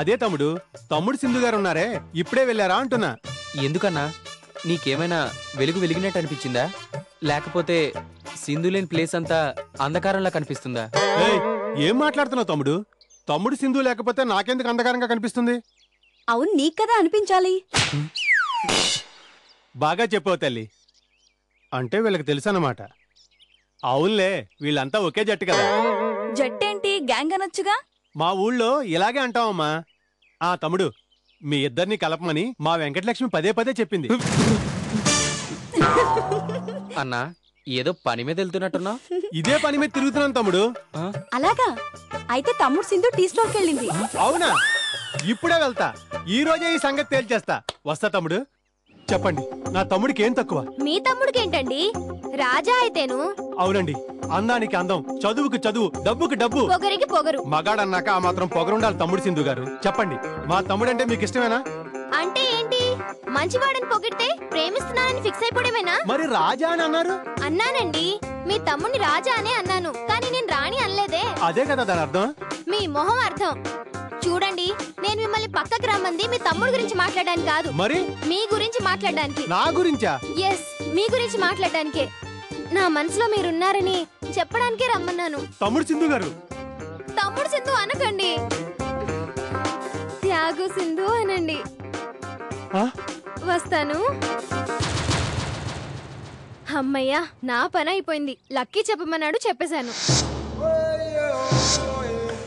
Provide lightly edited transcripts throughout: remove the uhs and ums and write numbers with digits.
అదే తమ్ముడు, తమ్ముడు సింధు గారు ఉన్నారే, ఇప్పుడే వెళ్ళారా అంటున్నా. ఎందుకన్నా, నీకేమైనా వెలుగు వెలిగినట్టు అనిపించిందా, లేకపోతే సింధు లేని ప్లేస్ అంతా అంధకారంలా కనిపిస్తుందా? ఏం మాట్లాడుతున్నావు తమ్ముడు? తమ్ముడు సింధు లేకపోతే నాకెందుకు అంధకారంగా కనిపిస్తుంది? అవును, నీకు కదా అనిపించాలి. బాగా చెప్పావు తల్లి. అంటే వీళ్ళకి తెలుసన్నమాట. అవునులే, వీళ్ళంతా ఒకే జట్టు కదా. జట్టేంటి, గ్యాంగ్ అనొచ్చుగా. మా ఊళ్ళో ఇలాగే అంటావమ్మా. తమ్ముడు, మీ ఇద్దరిని కలపమని మా వెంకటలక్ష్మి పదే పదే చెప్పింది. అన్నా, ఏదో పని మీద వెళ్తున్నట్టున్నా? ఇదే పని మీద తిరుగుతున్నాను తమ్ముడు. అలాగా? అయితే తమ్ముడు సింధు టీ స్టోర్కి వెళ్ళింది. అవునా? ఇప్పుడే వెళ్తా. ఈ రోజే ఈ సంగతి తేల్చేస్తా. వస్తా తమ్ముడు. చెప్పండి, నా తమ్ముడికి ఏం తక్కువ? మీ తమ్ముడికి ఏంటండి, రాజా అయితేను. అవునండి, అందానికి అందం, చదువుకు చదువు, డబ్బుకి డబ్బు, పొగరికి పొగరు. మగాడన్నాక ఆ మాత్రం పొగరుండాలి తమ్ముడు సింధు గారు. చెప్పండి, మా తమ్ముడంటే మీకు ఇష్టమేనా? అంటే ఏంటి, మంచివాడని పొగిడితే ప్రేమిస్తున్నానని ఫిక్స్ అయిపోవడమేనా? మరి రాజా అని అన్నారు. అన్నానండి, మీ తమ్ముడిని రాజా అనే అన్నాను, కానీ నేను రాణి అనలేదే. అదే కదా దాని అర్థం. మీ మొహం అర్థం. చూడండి, నేను మిమ్మల్ని పక్కకు రమ్మంది మీ తమ్ముడు గురించి మాట్లాడడానికి కాదు, మరి మీ గురించి మాట్లాడడానికి. నా గురించా? ఎస్, మీ గురించి మాట్లాడడానికే. నా మనసులో మీరున్నారని చెప్పడానికే రమ్మన్నాను. తమ్ముడు సింధు గారు. తమ్ముడు సింధు అనకండి, త్యాగు సింధు అనండి. వస్తాను. అమ్మయ్యా, నా పని అయిపోయింది. లక్కీ చెప్పమన్నాడు, చెప్పేశాను.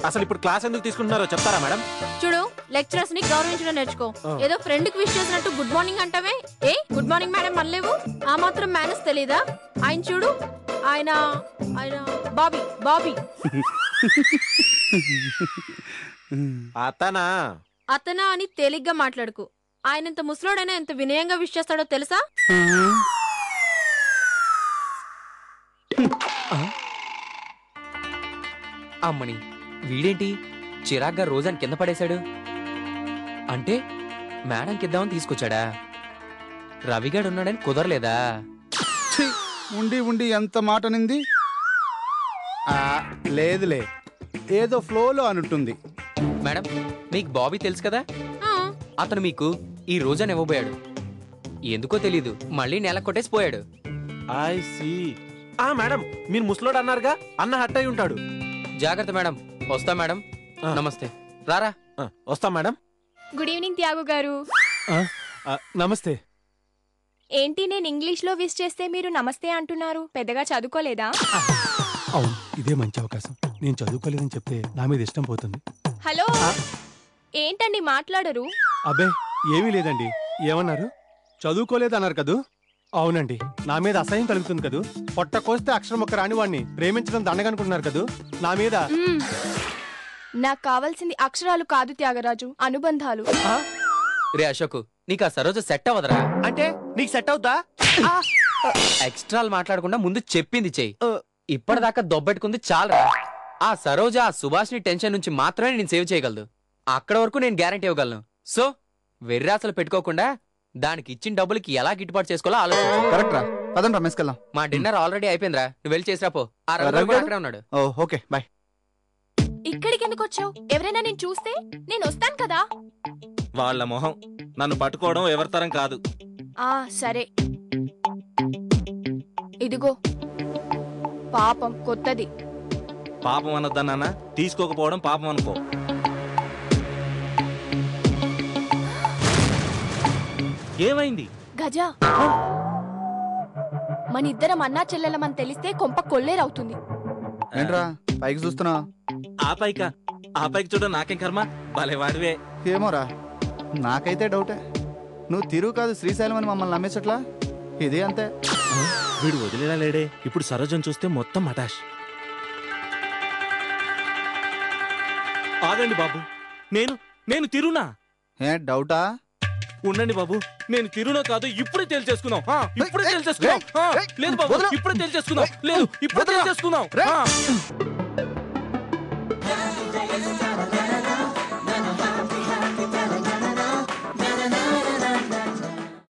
అసలు ఇప్పుడు క్లాస్ ఎందుకు తీసుకుంటున్నారో చెప్తారా మేడం? చూడు, లెక్చరర్స్ ని గౌరవించడం నేర్చుకో. ఏదో ఫ్రెండ్ కి విష్ చేసినట్టు గుడ్ మార్నింగ్ అంటావే. గుడ్ మార్నింగ్ మేడం అనలేవు? ఆ మాత్రం మేనస్ తెలీదా? ఆయన చూడు, ఆయన ఆయన బాబీ బాబీ. అతనా అతనా అని తేలిగ్గా మాట్లాడుకు. ఆయన ఎంత ముసలోడైనా ఎంత వినయంగా విష్ చేస్తాడో తెలుసా? అమ్మని, వీడేంటి చిరాగ్గా రోజాని కింద పడేశాడు? అంటే మేడం కిద్దామని తీసుకొచ్చాడా? రవిగాడు ఉన్నాడని కుదరలేదా? ఉండి ఉండి ఎంత మాట నింది. లేదులే, ఏదో ఫ్లోలో అనుంటుంది. మేడం, మీకు బాబీ తెలుసు కదా? అతను మీకు ఈ రోజాని ఇవ్వబోయాడు. ఎందుకో తెలీదు, మళ్ళీ నెల కొట్టేసిపోయాడు. I see. మేడం, మీరు ముసలోడు అన్నారుగా, అన్న హట్ అయి ఉంటాడు. జాగ్రత్త మేడం. వస్తా మేడం. నమస్తే. రారా. వస్తా మేడం. గుడ్ ఈవినింగ్ త్యాగు గారు. నమస్తే. ఏంటి, నేను ఇంగ్లీష్ లో విష్ చేస్తే మీరు నమస్తే అంటున్నారు? పెద్దగా చదువుకోలేదా? అవును, ఇదే మంచి అవకాశం. నేను చదువుకోలేదని చెప్తే నా మీద ఇష్టం పోతుంది. హలో, ఏంటండి మాట్లాడరు? అబ్బే, ఏమీ లేదండి. ఏమన్నారు? చదువుకోలేదన్నారు కదూ? అవునండి, నా మీద అసహ్యం కలుగుతుంది కదూ. పొట్ట కోస్తే అక్షరం ఒక్క రాని వాడిని ప్రేమించడం దండగనుకుంటున్నారు కదూ. నా మీద నాకు కావాల్సింది అక్షరాలు కాదు త్యాగరాజు, అనుబంధాలు. రే అశోక్, నీకు ఆ సరోజ సెట్ అవ్వదరా? అంటే నీకు సెట్ అవుతా? ఎక్స్ట్రాలు మాట్లాడకుండా ముందు చెప్పింది చెయ్యి. ఇప్పటిదాకా దొబ్బెట్టుకుంది చాలరా. ఆ సరోజ ఆ సుభాష్ని టెన్షన్ నుంచి మాత్రమే నేను సేవ్ చేయగలదు. అక్కడ వరకు నేను గ్యారంటీ ఇవ్వగలను. సో వెర్రాసలు పెట్టుకోకుండా దానికి ఇచ్చిన డబ్బులకి ఎలా గిట్టుబాటు చేసుకోవాలో ఆలోచించు. కరెక్ట్ రా, పదండి రమేష్ కెళ్దాం. మా డిన్నర్ ఆల్రెడీ అయిపోయిందిరా, నువ్వు వెళ్ళి చేసిరా పో. ఆ రవి కూడా అక్కడే ఉన్నాడు. Okay bye. ఇక్కడికి ఎందుకు వచ్చావు? ఎవరైనా నేను చూస్తే నేను వస్తాను కదా. వాళ్ళ మొహం, నన్ను పట్టుకోవడం ఎవరి తరం కాదు. సరే, ఇదిగో పాపం కొత్తది. పాపం అనొద్దా నాన్న, తీసుకోకపోవడం పాపం అనుకో. ఏమైంది? గజా, మన ఇద్దరం అన్నా చెల్లెలమని తెలిస్తే కొంప కొల్లేరవుతుంది. ఏంట్రా పైకి చూస్తున్నా? ఆ పైకి చూడ నాకేం కర్మ, భలే వాడివే. ఏమోరా, నాకైతే డౌటే. నువ్వు తిరుగు కాదు శ్రీశైలం అని మమ్మల్ని నమ్మేసట్లా. ఇది అంతే. వీడు వదిలేలా లేడే. ఇప్పుడు సరోజను చూస్తే మొత్తం మటాష్. ఆగండి బాబు, నేను తిరునా? డౌటా? ఉండండి బాబు, నేను తిరునో కాదు ఇప్పుడే తేల్చేసుకుందాం. ఇప్పుడే తేల్చేసుకుందాం. లేదు బాబు, ఇప్పుడే తేల్చేసుకుందాం. లేదు, ఇప్పుడే తేల్చేసుకుందాం.